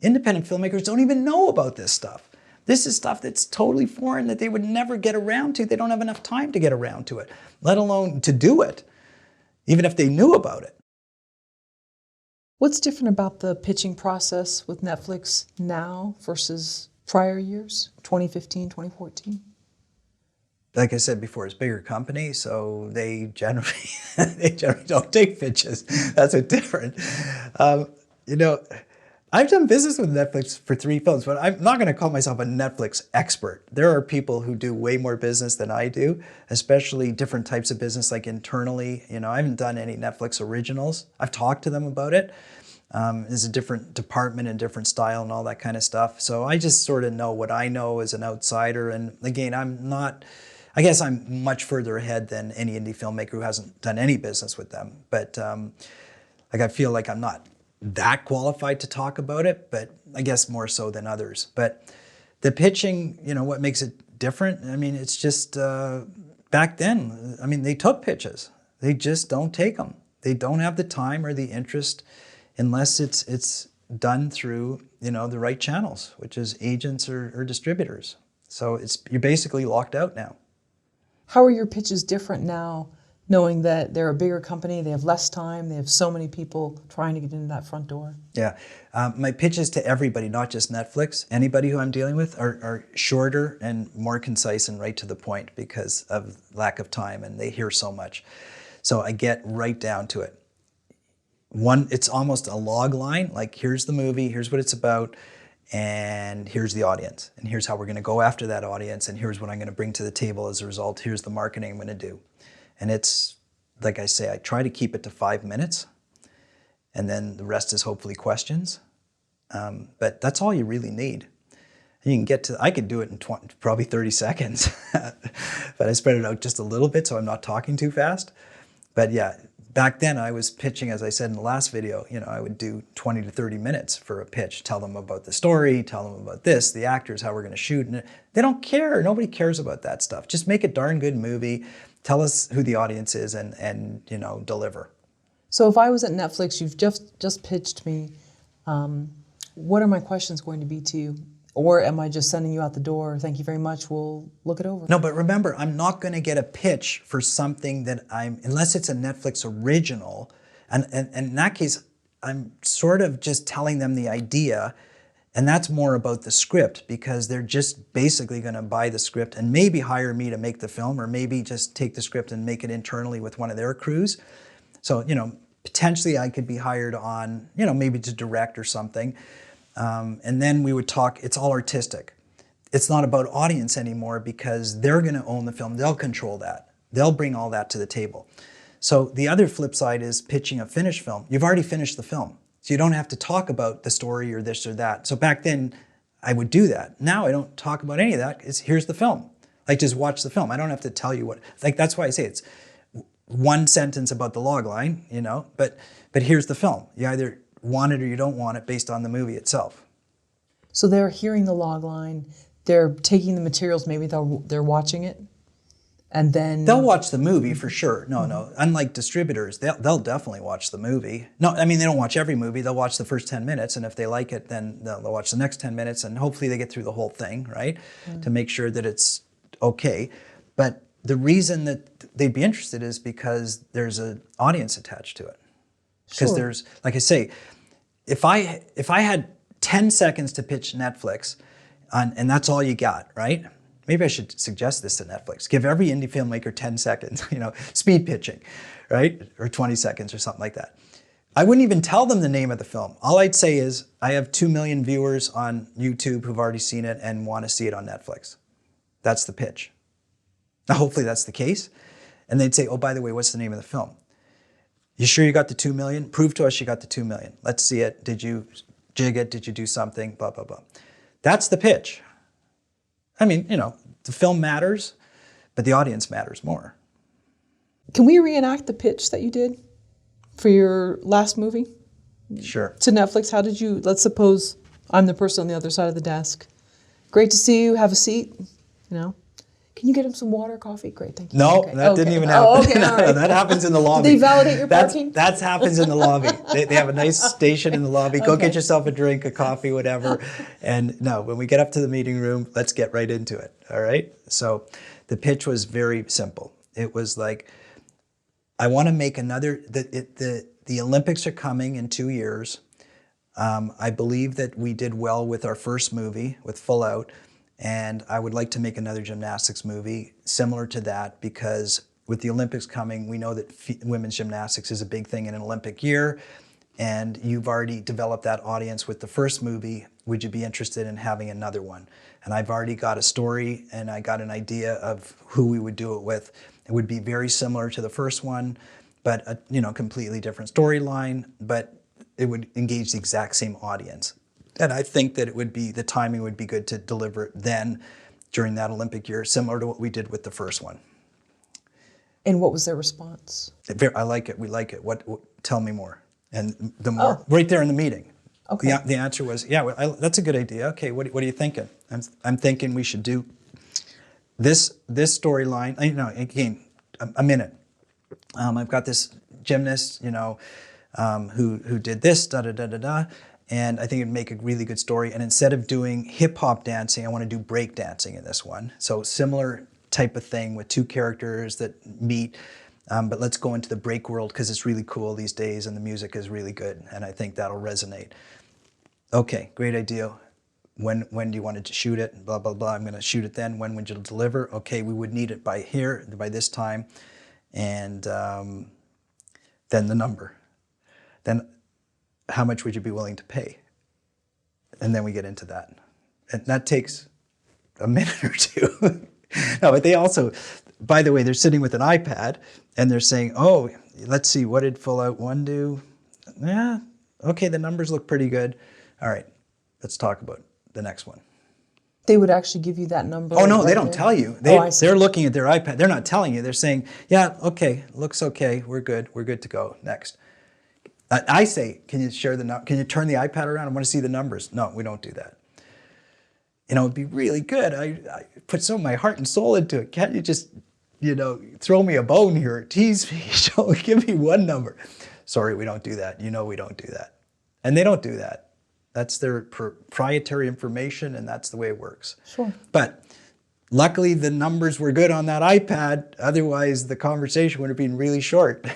Independent filmmakers don't even know about this stuff. This is stuff that's totally foreign that they would never get around to. They don't have enough time to get around to it, let alone to do it, even if they knew about it. What's different about the pitching process with Netflix now versus prior years, 2015, 2014? Like I said before, it's a bigger company, so they generally don't take pitches. That's what's different. You know, I've done business with Netflix for 3 films, but I'm not going to call myself a Netflix expert. There are people who do way more business than I do, especially different types of business, like internally. You know, I haven't done any Netflix originals. I've talked to them about it. There's a different department and different style and all that kind of stuff. So I just sort of know what I know as an outsider. And again, I guess I'm much further ahead than any indie filmmaker who hasn't done any business with them. But like I feel like I'm not that qualified to talk about it, but I guess more so than others. But the pitching, you know, what makes it different? I mean, it's just back then, I mean, they took pitches. They just don't take them. They don't have the time or the interest unless it's done through, you know, the right channels, which is agents or distributors. So you're basically locked out now. How are your pitches different now, knowing that they're a bigger company, they have less time, they have so many people trying to get into that front door? Yeah, my pitches to everybody, not just Netflix, anybody who I'm dealing with are shorter and more concise and right to the point because of lack of time, and they hear so much. So I get right down to it. It's almost a log line, like here's the movie, here's what it's about, and here's the audience, and here's how we're going to go after that audience, and here's what I'm going to bring to the table as a result, here's the marketing I'm going to do. And it's, like I say, I try to keep it to 5 minutes, and then the rest is hopefully questions. But that's all you really need. And you can get to, I could do it in probably 30 seconds, but I spread it out just a little bit so I'm not talking too fast. But yeah, back then I was pitching, as I said in the last video, you know, I would do 20 to 30 minutes for a pitch, tell them about the story, tell them about this, the actors, how we're going to shoot. And they don't care. Nobody cares about that stuff. Just make a darn good movie. Tell us who the audience is and you know, deliver. So if I was at Netflix, you've just pitched me, what are my questions going to be to you? Or am I just sending you out the door, thank you very much, we'll look it over? No, but remember, I'm not going to get a pitch for something that unless it's a Netflix original, and in that case, I'm sort of just telling them the idea, and that's more about the script because they're just basically going to buy the script and maybe hire me to make the film, or maybe just take the script and make it internally with one of their crews. So, you know, potentially I could be hired on, you know, maybe to direct or something. And then we would talk, it's all artistic. It's not about audience anymore because they're going to own the film. They'll control that. They'll bring all that to the table. So the other flip side is pitching a finished film. You've already finished the film. So you don't have to talk about the story or this or that. So back then I would do that. Now I don't talk about any of that. Here's the film. Like just watch the film. I don't have to tell you what, like that's why I say it's one sentence about the log line, you know, but here's the film. You either want it or you don't want it based on the movie itself. So they're hearing the log line, they're taking the materials, maybe they're watching it, and then... They'll watch the movie for sure. No. Unlike distributors, they'll definitely watch the movie. No, I mean, they don't watch every movie. They'll watch the first 10 minutes, and if they like it, then they'll watch the next 10 minutes, and hopefully they get through the whole thing, right? To make sure that it's okay. But the reason that they'd be interested is because there's an audience attached to it. Because there's, like I say, if I had 10 seconds to pitch Netflix, and that's all you got, right? Maybe I should suggest this to Netflix. Give every indie filmmaker 10 seconds, you know, speed pitching, right? Or 20 seconds or something like that. I wouldn't even tell them the name of the film. All I'd say is, I have 2 million viewers on YouTube who've already seen it and want to see it on Netflix. That's the pitch. Now, hopefully that's the case. And they'd say, oh, by the way, what's the name of the film? You sure you got the 2 million? Prove to us you got the 2 million. Let's see it. Did you jig it? Did you do something? Blah, blah, blah. That's the pitch. I mean, you know, the film matters, but the audience matters more. Can we reenact the pitch that you did for your last movie? Sure. To Netflix, how did you, let's suppose I'm the person on the other side of the desk. Great to see you, have a seat, you know. Can you get him some water, coffee? Great, thank you. No, Okay. that didn't even happen. Oh, okay, No, all no, right. that happens in the lobby. Did they validate your parking? That happens in the lobby. They have a nice station in the lobby. Go Okay. get yourself a drink, a coffee, whatever. And no, when we get up to the meeting room, let's get right into it. All right? So the pitch was very simple. It was like, I want to make another, the Olympics are coming in 2 years. I believe that we did well with our first movie, with Full Out, and I would like to make another gymnastics movie similar to that, because with the Olympics coming, we know that women's gymnastics is a big thing in an Olympic year, and you've already developed that audience with the first movie. Would you be interested in having another one? And I've already got a story, and I got an idea of who we would do it with. It would be very similar to the first one, but a completely different storyline, but it would engage the exact same audience. And I think that the timing would be good to deliver it then during that Olympic year, similar to what we did with the first one. And what was their response? I like it, we like it. Tell me more. And the more, right there in the meeting. Okay. The answer was, yeah, that's a good idea. Okay, what are you thinking? I'm thinking we should do this storyline. Again, a minute. I've got this gymnast, who did this, da-da-da-da-da, and I think it'd make a really good story. And instead of doing hip-hop dancing, I want to do break dancing in this one. So similar type of thing with two characters that meet, but let's go into the break world because it's really cool these days and the music is really good, and I think that'll resonate. Okay, great idea. When do you want to shoot it? Blah, blah, blah. I'm going to shoot it then. When would you deliver? Okay, we would need it by this time. And then the number. Then how much would you be willing to pay? And then we get into that. And that takes a minute or two. No, but they also, by the way, they're sitting with an iPad and they're saying, oh, let's see, what did Full Out 1 do? Yeah, okay, the numbers look pretty good. All right, let's talk about the next one. They would actually give you that number? Oh, no, right they don't there? tell you. I see. They're looking at their iPad. They're not telling you. They're saying, yeah, okay, looks okay. We're good to go. Next. I say, can you turn the iPad around? I want to see the numbers. No, we don't do that. It'd be really good. I put some of my heart and soul into it. Can't you just, throw me a bone here, tease me, give me one number. Sorry, we don't do that. We don't do that. And they don't do that. That's their proprietary information, and that's the way it works. Sure. But luckily, the numbers were good on that iPad. Otherwise, the conversation would have been really short.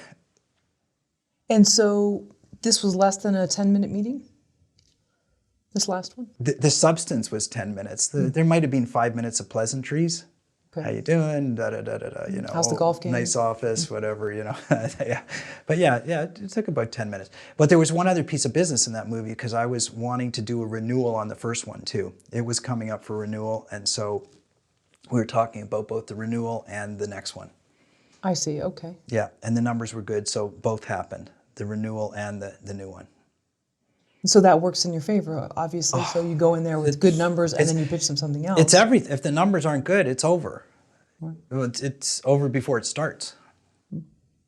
And so this was less than a 10-minute meeting? This last one? The substance was 10 minutes. There might have been 5 minutes of pleasantries. Okay. How you doing? Da da da da da. How's the golf game? Nice office, whatever. Yeah. But yeah, it took about 10 minutes. But there was one other piece of business in that movie because I was wanting to do a renewal on the first one too. It was coming up for renewal, and so we were talking about both the renewal and the next one. I see. Okay. Yeah, and the numbers were good, so both happened: the renewal and the new one. So that works in your favor, obviously. So you go in there with good numbers and then you pitch them something else. It's everything. If the numbers aren't good, it's over. Right. It's over before it starts.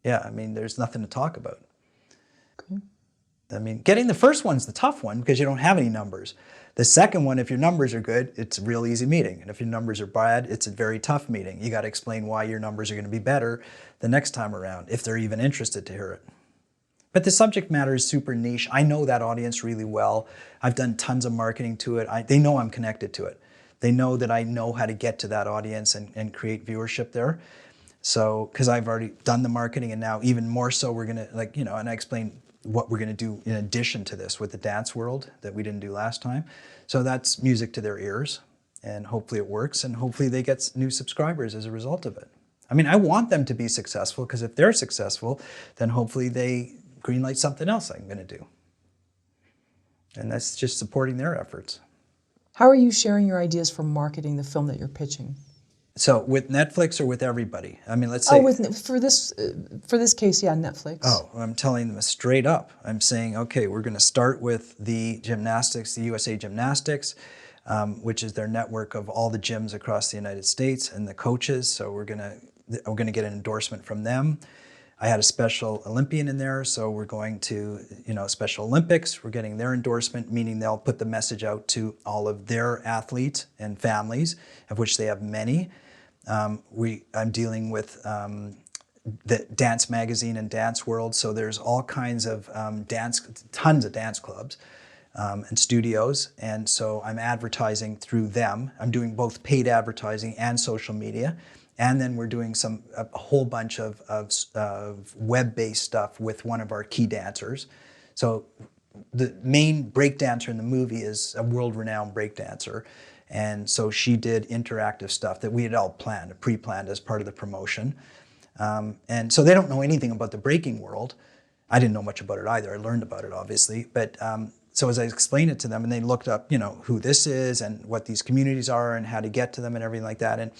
Yeah, I mean, there's nothing to talk about. Okay. I mean, getting the first one's the tough one because you don't have any numbers. The second one, if your numbers are good, it's a real easy meeting. And if your numbers are bad, it's a very tough meeting. You got to explain why your numbers are going to be better the next time around, if they're even interested to hear it. But the subject matter is super niche. I know that audience really well. I've done tons of marketing to it. They know I'm connected to it. They know that I know how to get to that audience and create viewership there. So, because I've already done the marketing, and now even more so, we're gonna and I explained what we're gonna do in addition to this with the dance world that we didn't do last time. So that's music to their ears, and hopefully it works, and hopefully they get new subscribers as a result of it. I mean, I want them to be successful because if they're successful, then hopefully they greenlight something else I'm going to do. And that's just supporting their efforts. How are you sharing your ideas for marketing the film that you're pitching? So with Netflix or with everybody? I mean, let's say... for this case, yeah, Netflix. Oh, I'm telling them straight up. I'm saying, okay, we're going to start with the gymnastics, the USA Gymnastics, which is their network of all the gyms across the United States and the coaches. So we're going to get an endorsement from them. I had a Special Olympian in there, so we're going to, Special Olympics. We're getting their endorsement, meaning they'll put the message out to all of their athletes and families, of which they have many. I'm dealing with the dance magazine and dance world, so there's all kinds of tons of dance clubs and studios, and so I'm advertising through them. I'm doing both paid advertising and social media, and then we're doing a whole bunch of web-based stuff with one of our key dancers. So the main break dancer in the movie is a world-renowned break dancer, and so she did interactive stuff that we had all pre-planned as part of the promotion. And so they don't know anything about the breaking world. I didn't know much about it either. I learned about it, obviously. But so as I explained it to them, and they looked up, who this is and what these communities are and how to get to them and everything like that. And,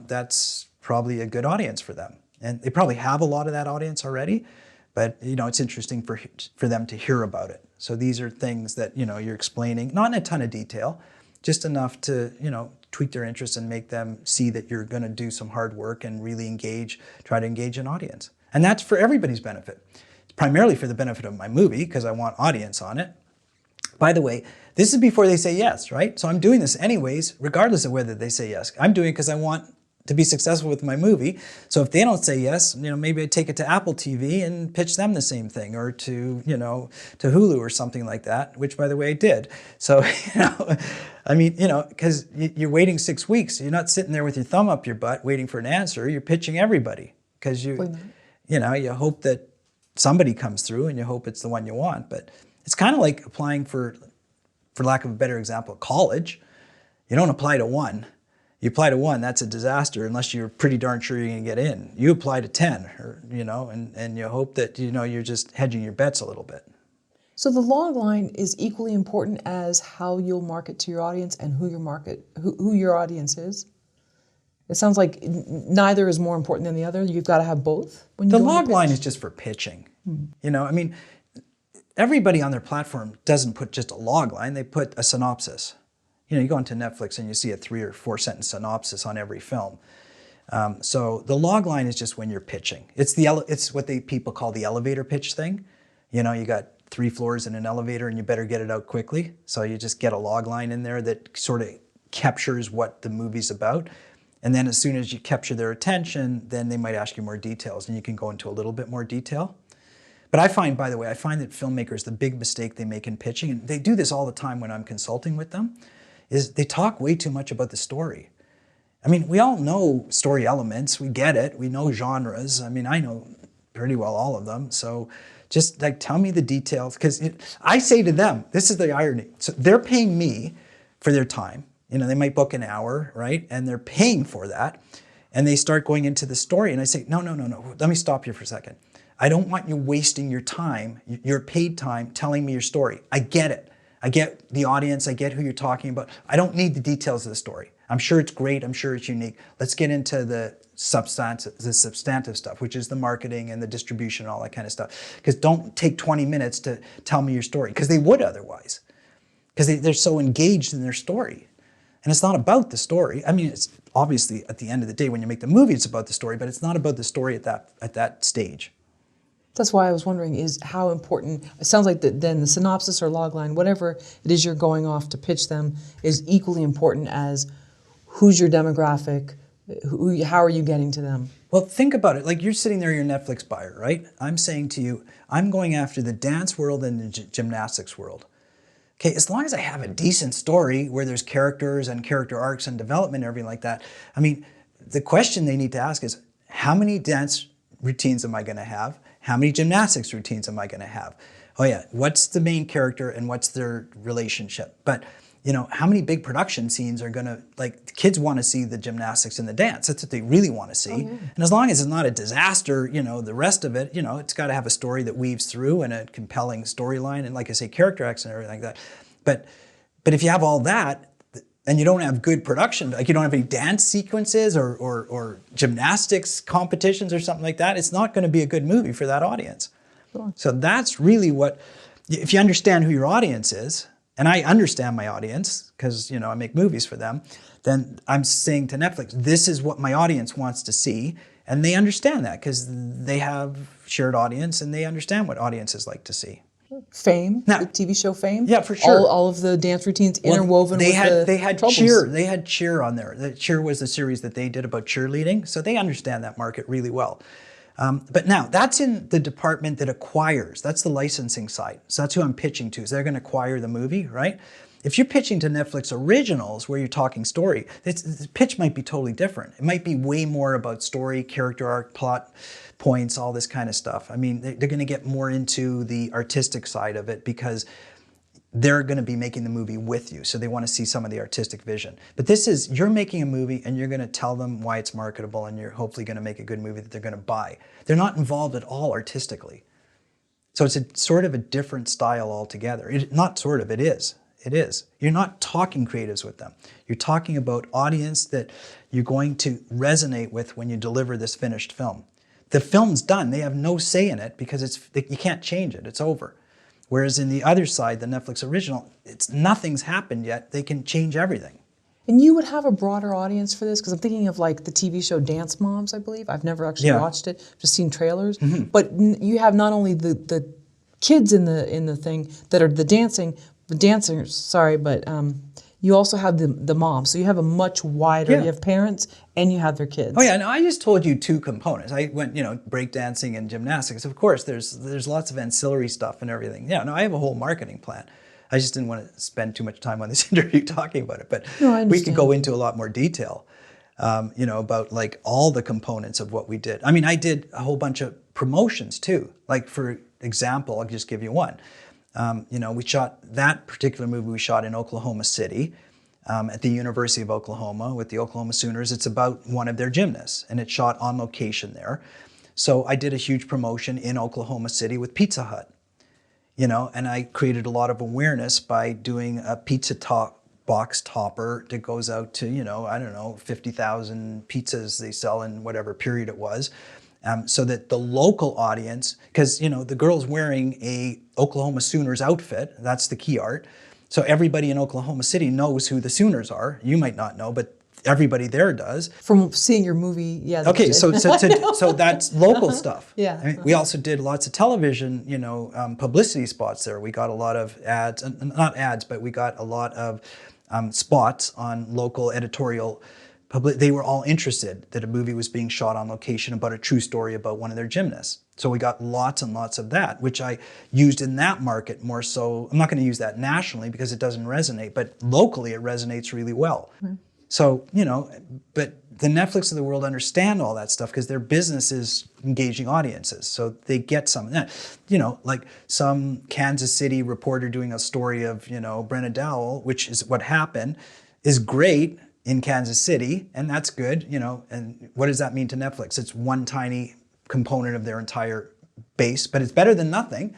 that's probably a good audience for them. And they probably have a lot of that audience already. But, it's interesting for them to hear about it. So these are things that, you're explaining, not in a ton of detail, just enough to, tweak their interest and make them see that you're going to do some hard work and really try to engage an audience. And that's for everybody's benefit. It's primarily for the benefit of my movie because I want audience on it. By the way, this is before they say yes, right? So I'm doing this anyways, regardless of whether they say yes. I'm doing it because I want to be successful with my movie. So if they don't say yes, maybe I take it to Apple TV and pitch them the same thing, or to, to Hulu or something like that, which by the way I did. So, because you're waiting 6 weeks, you're not sitting there with your thumb up your butt waiting for an answer. You're pitching everybody because you hope that somebody comes through and you hope it's the one you want. But it's kind of like applying for lack of a better example, college. You don't apply to one. You apply to one, that's a disaster unless you're pretty darn sure you're going to get in. You apply to 10, or, and you hope that, you're just hedging your bets a little bit. So the log line is equally important as how you'll market to your audience and who your audience is? It sounds like neither is more important than the other. You've got to have both when you The log line is just for pitching. Everybody on their platform doesn't put just a log line, they put a synopsis. You go into Netflix and you see a 3 or 4 sentence synopsis on every film. So the log line is just when you're pitching. It's what people call the elevator pitch thing. You got 3 floors in an elevator and you better get it out quickly. So you just get a log line in there that sort of captures what the movie's about. And then as soon as you capture their attention, then they might ask you more details and you can go into a little bit more detail. But I find that filmmakers, the big mistake they make in pitching, and they do this all the time when I'm consulting with them, is they talk way too much about the story. We all know story elements, we get it, we know genres. I know pretty well all of them. So just tell me the details, because I say to them, this is the irony. So they're paying me for their time. They might book an hour, right? And they're paying for that. And they start going into the story and I say, no, let me stop you for a second. I don't want you wasting your time, your paid time, telling me your story. I get it. I get the audience, I get who you're talking about. I don't need the details of the story. I'm sure it's great, I'm sure it's unique. Let's get into the substantive stuff, which is the marketing and the distribution and all that kind of stuff. Because don't take 20 minutes to tell me your story, because they would otherwise. Because they're so engaged in their story. And it's not about the story. It's obviously at the end of the day when you make the movie, it's about the story, but it's not about the story at that stage. That's why I was wondering is how important, it sounds like then the synopsis or logline, whatever it is you're going off to pitch them, is equally important as who's your demographic, how are you getting to them? Well, think about it. Like you're sitting there, you're a Netflix buyer, right? I'm saying to you, I'm going after the dance world and the gymnastics world. Okay, as long as I have a decent story where there's characters and character arcs and development and everything like that, the question they need to ask is, how many dance routines am I going to have? How many gymnastics routines am I going to have? Oh yeah, what's the main character and what's their relationship? But how many big production scenes are going to, the kids want to see the gymnastics and the dance. That's what they really want to see. Oh, yeah. And as long as it's not a disaster, the rest of it, it's got to have a story that weaves through and a compelling storyline and, like I say, character acts and everything like that. But if you have all that and you don't have good production, you don't have any dance sequences or gymnastics competitions or something like that, it's not going to be a good movie for that audience. Sure. So that's really if you understand who your audience is, and I understand my audience because, I make movies for them, then I'm saying to Netflix, this is what my audience wants to see. And they understand that because they have shared audience and they understand what audiences like to see. Fame, Now- the TV show Fame. Yeah, for sure. All of the dance routines interwoven they with had, the they had troubles. cheer. They had cheer on there. The cheer was the series that they did about cheerleading, so they understand that market really well. But now that's in the department that acquires. That's the licensing side. So that's who I'm pitching to. So they're going to acquire the movie, right? If you're pitching to Netflix originals where you're talking story, the pitch might be totally different. It might be way more about story, character arc, plot points, all this kind of stuff. I mean, they're going to get more into the artistic side of it because they're going to be making the movie with you. So they want to see some of the artistic vision. But this is, you're making a movie and you're going to tell them why it's marketable and you're hopefully going to make a good movie that they're going to buy. They're not involved at all artistically. So it's a sort of a different style altogether. Not sort of, it is. It is. You're not talking creatives with them. You're talking about audience that you're going to resonate with when you deliver this finished film. The film's done. They have no say in it because you can't change it. It's over. Whereas in the other side, the Netflix original, nothing's happened yet. They can change everything. And you would have a broader audience for this? Because I'm thinking of like the TV show Dance Moms, I believe. I've never actually watched it, just seen trailers. Mm-hmm. But you have not only the kids in the thing that are the dancers, sorry, but you also have the moms. So you have a much wider, you have parents and you have their kids. Oh yeah, and I just told you two components. I went, breakdancing and gymnastics. Of course, there's lots of ancillary stuff and everything. Yeah, no, I have a whole marketing plan. I just didn't want to spend too much time on this interview talking about it, but we could go into a lot more detail, about like all the components of what we did. I mean, I did a whole bunch of promotions too. Like for example, I'll just give you one. We shot that particular movie. We shot in Oklahoma City at the University of Oklahoma with the Oklahoma Sooners. It's about one of their gymnasts, and it's shot on location there. So I did a huge promotion in Oklahoma City with Pizza Hut, and I created a lot of awareness by doing a pizza box topper that goes out to, 50,000 pizzas they sell in whatever period it was. So that the local audience, because the girl's wearing a Oklahoma Sooners outfit, that's the key art. So everybody in Oklahoma City knows who the Sooners are. You might not know, but everybody there does. From seeing your movie, yeah. Okay, so that's local stuff. Yeah. I mean, we also did lots of television, publicity spots there. We got a lot of ads, not ads, but we got a lot of spots on local editorial. They were all interested that a movie was being shot on location about a true story about one of their gymnasts. So we got lots and lots of that, which I used in that market more so. I'm not going to use that nationally because it doesn't resonate, but locally it resonates really well. Mm-hmm. So, but the Netflix of the world understand all that stuff because their business is engaging audiences. So they get some of that. Like some Kansas City reporter doing a story of, Brenna Dowell, which is what happened, is great in Kansas City, and that's good, and what does that mean to Netflix? It's one tiny component of their entire base, but it's better than nothing.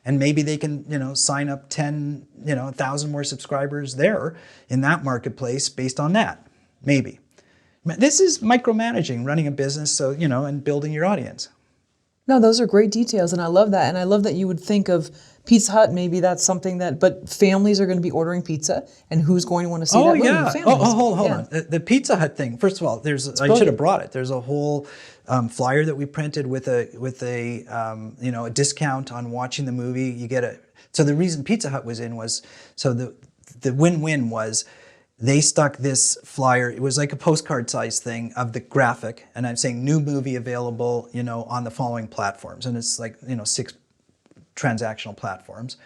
And maybe they can, sign up 10, 1,000 more subscribers there in that marketplace based on that, maybe. This is micromanaging, running a business, so, and building your audience. No, those are great details, and I love that. And I love that you would think of Pizza Hut, maybe that's something but families are going to be ordering pizza, and who's going to want to see that movie? Families. Hold on. The Pizza Hut thing, first of all, I should have brought it. There's a whole flyer that we printed with a discount on watching the movie. You get so the reason Pizza Hut was in was, so the win-win was, they stuck this flyer, it was like a postcard size thing of the graphic, and I'm saying new movie available, on the following platforms. And it's like, 6 transactional platforms.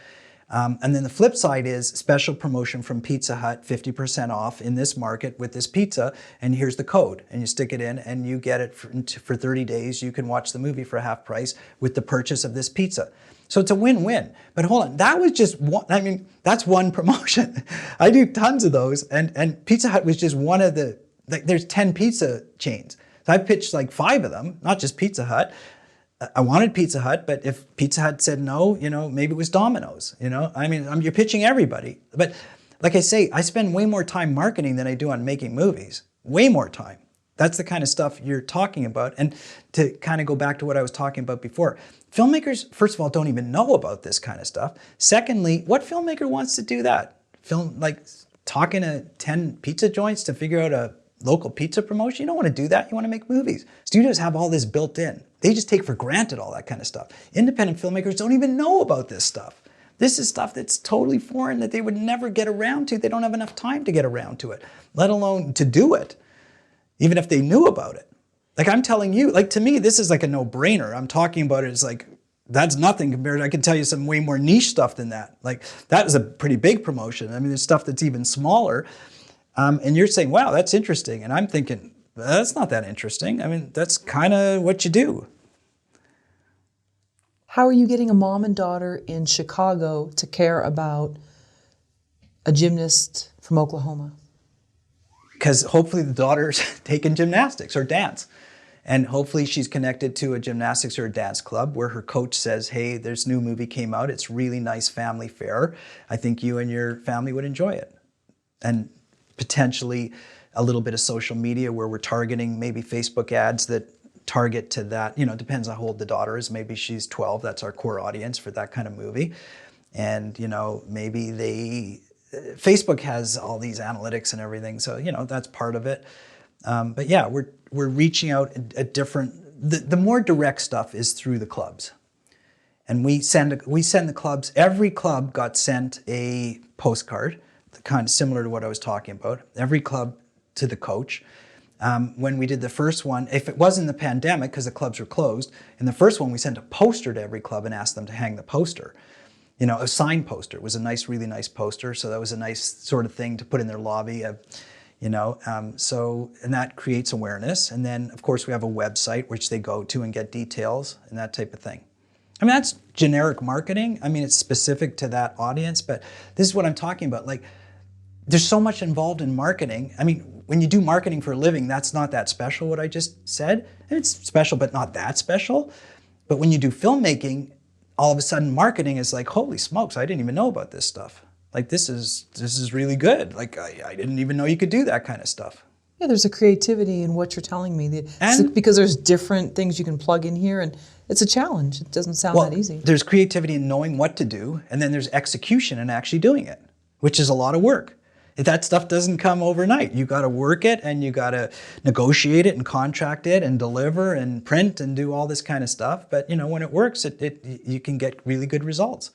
And then the flip side is special promotion from Pizza Hut, 50% off in this market with this pizza, and here's the code. And you stick it in and you get it for 30 days. You can watch the movie for half price with the purchase of this pizza. So it's a win-win. But hold on, that was just one, that's one promotion. I do tons of those, and Pizza Hut was just one of there's 10 pizza chains. So I pitched like 5 of them, not just Pizza Hut. I wanted Pizza Hut, but if Pizza Hut said no, maybe it was Domino's, you're pitching everybody. But like I say, I spend way more time marketing than I do on making movies, way more time. That's the kind of stuff you're talking about. And to kind of go back to what I was talking about before, filmmakers, first of all, don't even know about this kind of stuff. Secondly, what filmmaker wants to do that? Talking to 10 pizza joints to figure out a local pizza promotion? You don't want to do that. You want to make movies. Studios have all this built in. They just take for granted all that kind of stuff. Independent filmmakers don't even know about this stuff. This is stuff that's totally foreign that they would never get around to. They don't have enough time to get around to it, let alone to do it, even if they knew about it. Like I'm telling you, like to me, this is like a no-brainer. I'm talking about it as like, that's nothing compared to, I can tell you some way more niche stuff than that. Like that is a pretty big promotion. I mean, there's stuff that's even smaller. And you're saying, wow, that's interesting. And I'm thinking, that's not that interesting. I mean, that's kind of what you do. How are you getting a mom and daughter in Chicago to care about a gymnast from Oklahoma? Because hopefully the daughter's taking gymnastics or dance. And hopefully she's connected to a gymnastics or a dance club where her coach says, hey, there's a new movie came out. It's really nice family fare. I think you and your family would enjoy it. And potentially a little bit of social media where we're targeting maybe Facebook ads that target to that. You know, depends on how old the daughter is. Maybe she's 12. That's our core audience for that kind of movie. And, you know, maybe Facebook has all these analytics and everything. So, you know, that's part of it. But yeah, we're reaching out at different, the more direct stuff is through the clubs. And we send the clubs, every club got sent a postcard, kind of similar to what I was talking about, every club to the coach. When we did the first one, if it wasn't the pandemic, because the clubs were closed, in the first one we sent a poster to every club and asked them to hang the poster. You know, a signed poster. It was a nice, really nice poster, so that was a nice sort of thing to put in their lobby. You know, and that creates awareness. And then, of course, we have a website which they go to and get details and that type of thing. I mean, that's generic marketing. I mean, it's specific to that audience, but this is what I'm talking about. Like, there's so much involved in marketing. I mean, when you do marketing for a living, that's not that special, what I just said. And it's special, but not that special. But when you do filmmaking, all of a sudden marketing is like, holy smokes, I didn't even know about this stuff. Like, this is really good. Like, I didn't even know you could do that kind of stuff. Yeah, there's a creativity in what you're telling me. Because there's different things you can plug in here, and it's a challenge. It doesn't sound that easy. There's creativity in knowing what to do, and then there's execution and actually doing it, which is a lot of work. That stuff doesn't come overnight. You got to work it, and you got to negotiate it and contract it and deliver and print and do all this kind of stuff. But you know, when it works, you can get really good results.